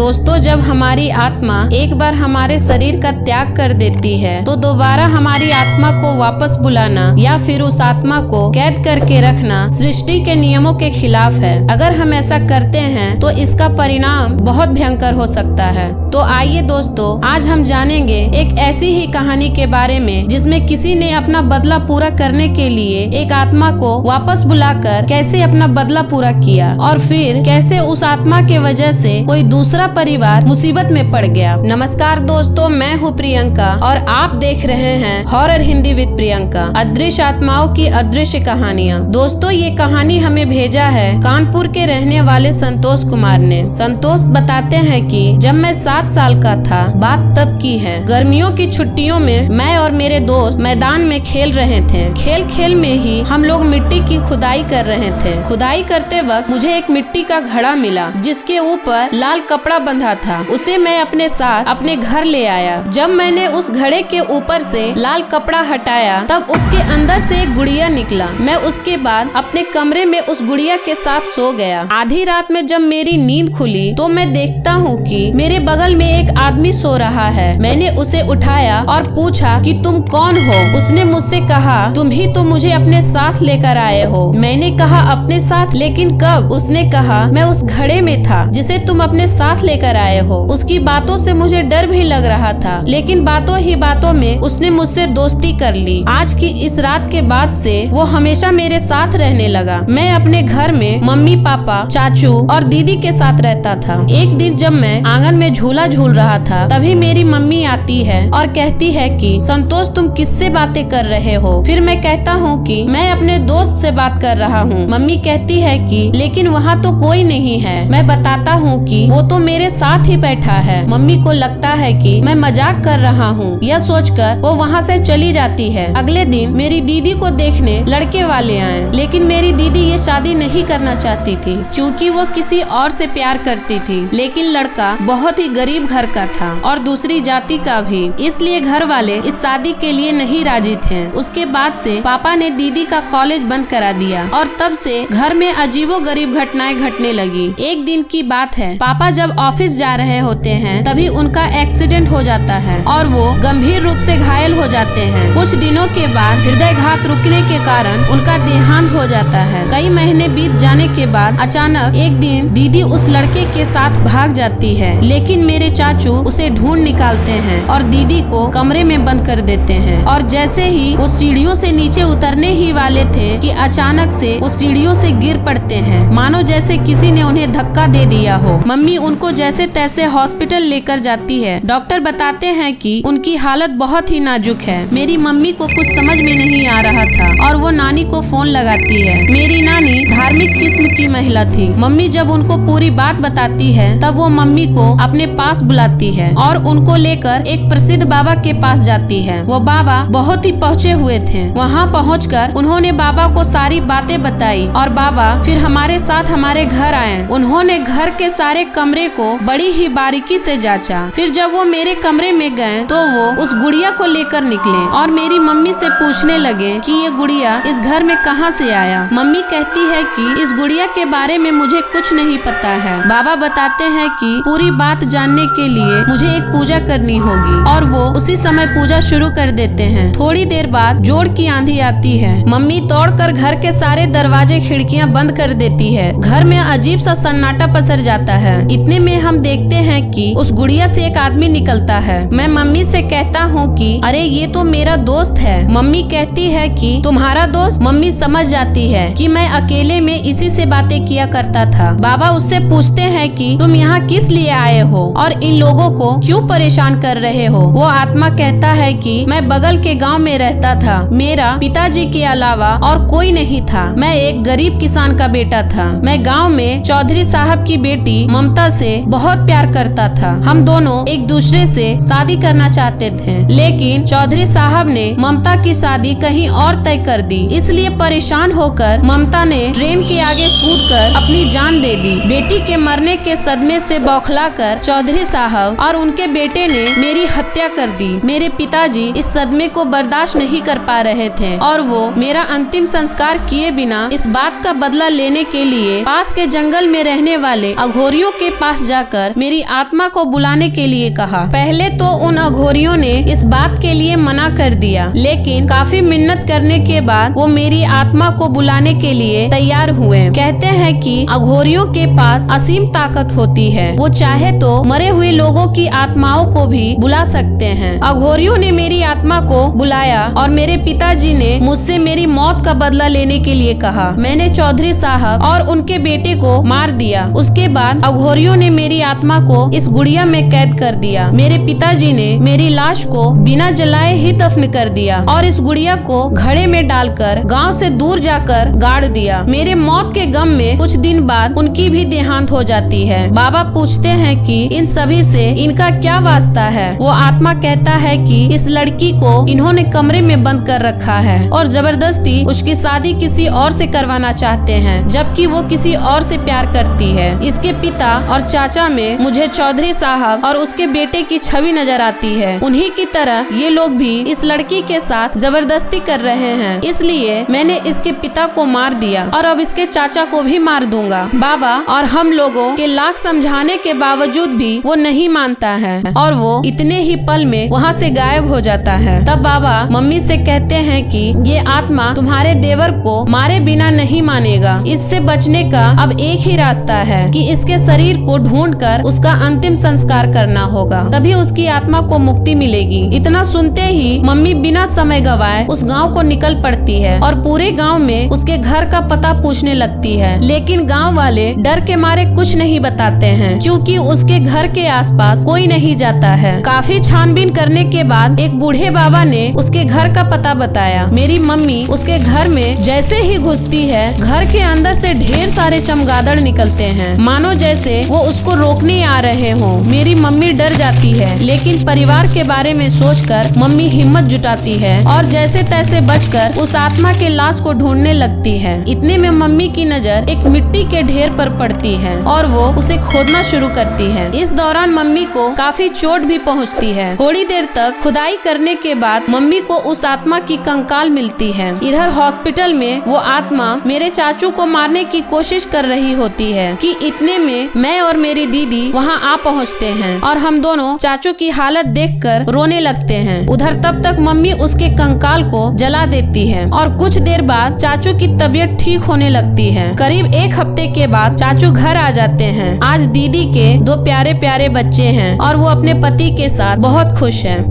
दोस्तों, जब हमारी आत्मा एक बार हमारे शरीर का त्याग कर देती है तो दोबारा हमारी आत्मा को वापस बुलाना या फिर उस आत्मा को कैद करके रखना सृष्टि के नियमों के खिलाफ है। अगर हम ऐसा करते हैं तो इसका परिणाम बहुत भयंकर हो सकता है। तो आइए दोस्तों, आज हम जानेंगे एक ऐसी ही कहानी के बारे में जिसमें किसी ने अपना बदला पूरा करने के लिए एक आत्मा को वापस बुलाकर कैसे अपना बदला पूरा किया और फिर कैसे उस आत्मा के वजह से कोई दूसरा परिवार मुसीबत में पड़ गया। नमस्कार दोस्तों, मैं हूँ प्रियंका और आप देख रहे हैं हॉरर हिंदी विद प्रियंका, अदृश्य आत्माओं की अदृश्य कहानियाँ। दोस्तों, ये कहानी हमें भेजा है कानपुर के रहने वाले संतोष कुमार ने। संतोष बताते हैं कि जब मैं 7 साल का था, बात तब की है। गर्मियों की छुट्टियों में मैं और मेरे दोस्त मैदान में खेल रहे थे। खेल खेल में ही हम लोग मिट्टी की खुदाई कर रहे थे। खुदाई करते वक्त मुझे एक मिट्टी का घड़ा मिला जिसके ऊपर लाल कपड़ा बंधा था। उसे मैं अपने साथ अपने घर ले आया। जब मैंने उस घड़े के ऊपर से लाल कपड़ा हटाया तब उसके अंदर से एक गुड़िया निकला। मैं उसके बाद अपने कमरे में उस गुड़िया के साथ सो गया। आधी रात में जब मेरी नींद खुली तो मैं देखता हूँ कि मेरे बगल में एक आदमी सो रहा है। मैंने उसे उठाया और पूछा कि तुम कौन हो। उसने मुझसे कहा, तुम ही तो मुझे अपने साथ लेकर आए हो। मैंने कहा, अपने साथ? लेकिन कब? उसने कहा, मैं उस घड़े में था जिसे तुम अपने साथ लेकर आए हो। उसकी बातों से मुझे डर भी लग रहा था, लेकिन बातों ही बातों में उसने मुझसे दोस्ती कर ली। आज की इस रात के बाद से वो हमेशा मेरे साथ रहने लगा। मैं अपने घर में मम्मी, पापा, चाचू और दीदी के साथ रहता था। एक दिन जब मैं आंगन में झूला झूल रहा था तभी मेरी मम्मी आती है और कहती है कि संतोष, तुम किससे बातें कर रहे हो? फिर मैं कहता हूँ कि मैं अपने दोस्त से बात कर रहा हूँ। मम्मी कहती है कि लेकिन वहाँ तो कोई नहीं है। मैं बताता हूँ कि वो तो मेरे साथ ही बैठा है। मम्मी को लगता है कि मैं मजाक कर रहा हूँ। यह सोचकर वो वहाँ से चली जाती है। अगले दिन मेरी दीदी को देखने लड़के वाले आए, लेकिन मेरी दीदी ये शादी नहीं करना चाहती थी क्योंकि वो किसी और से प्यार करती थी। लेकिन लड़का बहुत ही गरीब घर का था और दूसरी जाति का भी, इसलिए घर वाले इस शादी के लिए नहीं राजी थे। उसके बाद से पापा ने दीदी का कॉलेज बंद करा दिया और तब से घर में अजीबोगरीब घटनाएं घटने लगी। एक दिन की बात है, पापा जब ऑफिस जा रहे होते हैं तभी उनका एक्सीडेंट हो जाता है और वो गंभीर रूप से घायल हो जाते हैं। कुछ दिनों के बाद हृदयघात रुकने के कारण उनका देहांत हो जाता है। कई महीने बीत जाने के बाद अचानक एक दिन दीदी उस लड़के के साथ भाग जाती है, लेकिन मेरे चाचू उसे ढूंढ निकालते हैं और दीदी को कमरे में बंद कर देते हैं। और जैसे ही वो सीढ़ियों से नीचे उतरने ही वाले थे कि अचानक से वो सीढ़ियों से गिर पड़ते हैं, मानो जैसे किसी ने उन्हें धक्का दे दिया हो। मम्मी उनको जैसे तैसे हॉस्पिटल लेकर जाती है। डॉक्टर बताते हैं कि उनकी हालत बहुत ही नाजुक है। मेरी मम्मी को कुछ समझ में नहीं आ रहा था और वो नानी को फोन लगाती है। मेरी नानी धार्मिक किस्म की महिला थी। मम्मी जब उनको पूरी बात बताती है तब वो मम्मी को अपने पास बुलाती है और उनको लेकर एक प्रसिद्ध बाबा के पास जाती है। वो बाबा बहुत ही पहुँचे हुए थे। वहाँ पहुँचकर उन्होंने बाबा को सारी बातें बताई और बाबा फिर हमारे साथ हमारे घर आए। उन्होंने घर के सारे कमरे को बड़ी ही बारीकी से जांचा। फिर जब वो मेरे कमरे में गए तो वो उस गुड़िया को लेकर निकले और मेरी मम्मी से पूछने लगे कि ये गुड़िया इस घर में कहाँ से आया। मम्मी कहती है कि इस गुड़िया के बारे में मुझे कुछ नहीं पता है। बाबा बताते हैं कि पूरी बात जानने के लिए मुझे एक पूजा करनी होगी और वो उसी समय पूजा शुरू कर देते हैं। थोड़ी देर बाद जोर की आंधी आती है। मम्मी तोड़कर घर के सारे दरवाजे खिड़कियां बंद कर देती है। घर में अजीब सा सन्नाटा पसर जाता है। इतने में हम देखते हैं कि उस गुड़िया से एक आदमी निकलता है। मैं मम्मी से कहता हूँ कि अरे ये तो मेरा दोस्त है। मम्मी कहती है कि तुम्हारा दोस्त? मम्मी समझ जाती है कि मैं अकेले में इसी से बातें किया करता था। बाबा उससे पूछते हैं कि तुम यहाँ किस लिए आए हो और इन लोगों को क्यों परेशान कर रहे हो? वो आत्मा कहता है कि मैं बगल के गांव में रहता था। मेरा पिताजी के अलावा और कोई नहीं था। मैं एक गरीब किसान का बेटा था। मैं गांव में चौधरी साहब की बेटी ममता से बहुत प्यार करता था। हम दोनों एक दूसरे से शादी करना चाहते थे, लेकिन चौधरी साहब ने ममता की शादी कहीं और तय कर दी। इसलिए परेशान होकर ममता ने ट्रेन के आगे कूदकर अपनी जान दे दी। बेटी के मरने के सदमे से बौखलाकर चौधरी साहब और उनके बेटे ने मेरी हत्या कर दी। मेरे पिताजी इस सदमे को बर्दाश्त नहीं कर पा रहे थे और वो मेरा अंतिम संस्कार किए बिना इस बात का बदला लेने के लिए पास के जंगल में रहने वाले अघोरियों के पास पास जाकर मेरी आत्मा को बुलाने के लिए कहा। पहले तो उन अघोरियों ने इस बात के लिए मना कर दिया, लेकिन काफी मिन्नत करने के बाद वो मेरी आत्मा को बुलाने के लिए तैयार हुए। कहते हैं कि अघोरियों के पास असीम ताकत होती है, वो चाहे तो मरे हुए लोगों की आत्माओं को भी बुला सकते हैं। अघोरियों ने मेरी आत्मा को बुलाया और मेरे पिताजी ने मुझसे मेरी मौत का बदला लेने के लिए कहा। मैंने चौधरी साहब और उनके बेटे को मार दिया। उसके बाद अघोरियों ने मेरी आत्मा को इस गुड़िया में कैद कर दिया। मेरे पिताजी ने मेरी लाश को बिना जलाए ही दफन कर दिया और इस गुड़िया को घड़े में डालकर गांव से दूर जाकर गाड़ दिया। मेरे मौत के गम में कुछ दिन बाद उनकी भी देहांत हो जाती है। बाबा पूछते हैं कि इन सभी से इनका क्या वास्ता है। वो आत्मा कहता है कि इस लड़की को इन्होंने कमरे में बंद कर रखा है और जबरदस्ती उसकी शादी किसी और से करवाना चाहते हैं, जबकि वो किसी और से प्यार करती है। इसके पिता और चाचा में मुझे चौधरी साहब और उसके बेटे की छवि नजर आती है। उन्हीं की तरह ये लोग भी इस लड़की के साथ जबरदस्ती कर रहे हैं, इसलिए मैंने इसके पिता को मार दिया और अब इसके चाचा को भी मार दूंगा। बाबा और हम लोगों के लाख समझाने के बावजूद भी वो नहीं मानता है और वो इतने ही पल में वहाँ से गायब हो जाता है। तब बाबा मम्मी से कहते हैं कि ये आत्मा तुम्हारे देवर को मारे बिना नहीं मानेगा। इससे बचने का अब एक ही रास्ता है कि इसके शरीर को ढूंढकर उसका अंतिम संस्कार करना होगा, तभी उसकी आत्मा को मुक्ति मिलेगी। इतना सुनते ही मम्मी बिना समय गवाए उस गांव को निकल पड़ती है और पूरे गांव में उसके घर का पता पूछने लगती है, लेकिन गांव वाले डर के मारे कुछ नहीं बताते हैं क्योंकि उसके घर के आसपास कोई नहीं जाता है। काफी छानबीन करने के बाद एक बूढ़े बाबा ने उसके घर का पता बताया। मेरी मम्मी उसके घर में जैसे ही घुसती है, घर के अंदर से ढेर सारे चमगादड़ निकलते हैं, मानो जैसे वो उसको रोकने आ रहे हों। मेरी मम्मी डर जाती है, लेकिन परिवार के बारे में सोचकर मम्मी हिम्मत जुटाती है और जैसे तैसे बचकर उस आत्मा के लाश को ढूंढने लगती है। इतने में मम्मी की नजर एक मिट्टी के ढेर पर पड़ती है और वो उसे खोदना शुरू करती है। इस दौरान मम्मी को काफी चोट भी पहुंचती है। थोड़ी देर तक खुदाई करने के बाद मम्मी को उस आत्मा की कंकाल मिलती है। इधर हॉस्पिटल में वो आत्मा मेरे चाचू को मारने की कोशिश कर रही होती है कि इतने में मैं और मेरी दीदी वहाँ आ पहुँचते हैं और हम दोनों चाचू की हालत देखकर रोने लगते हैं। उधर तब तक मम्मी उसके कंकाल को जला देती है और कुछ देर बाद चाचू की तबीयत ठीक होने लगती है। करीब एक हफ्ते के बाद चाचू घर आ जाते हैं। आज दीदी के 2 प्यारे प्यारे बच्चे हैं और वो अपने पति के साथ बहुत खुश हैं।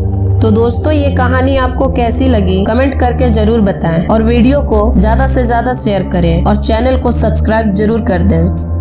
तो दोस्तों, ये कहानी आपको कैसी लगी कमेंट करके जरूर बताएं और वीडियो को ज्यादा से ज्यादा शेयर करें और चैनल को सब्सक्राइब जरूर कर दें।